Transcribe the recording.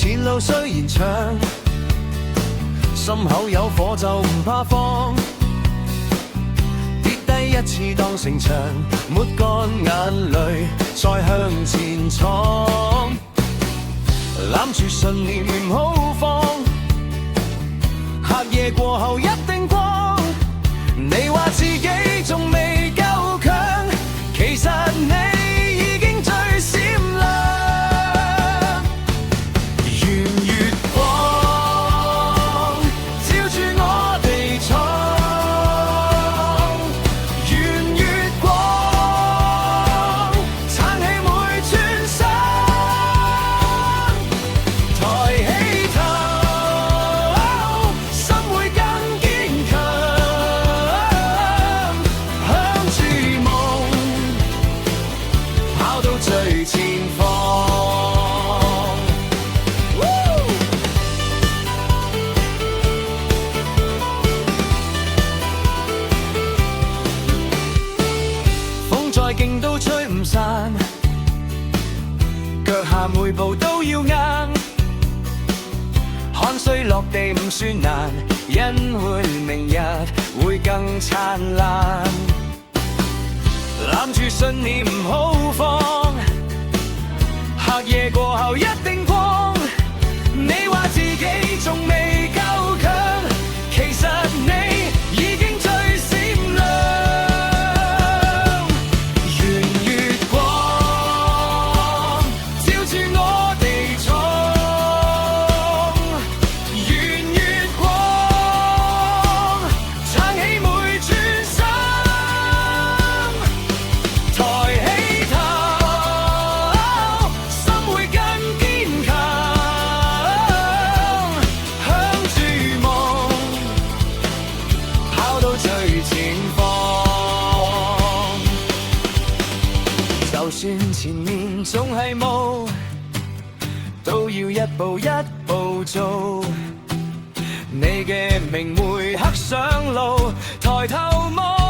前路雖然長，心口有火就唔怕放。跌低一次當成長，抹乾眼淚，再向前闖。攬住信念唔好放，黑夜過後一定光。你話自己仲未夠強，其實你已經最閃亮。圓月光照住我哋闖，圓月光撐起每寸心，抬起頭，心會更堅強。向住夢，跑到最前方。風再勁都吹唔散，腳下每步都要硬。汗水落地唔算難，因會明日會更燦爛。攬住信念唔好放，黑夜過後一定光。你話自己仲未夠強，其實你已經最閃亮。圓月光照住我哋闖，圓月光撐起每寸心，抬起頭，心會更堅強。向住夢，跑到最前方。就算前面總係霧，都要一步一步做。你嘅名會刻上路，抬頭望。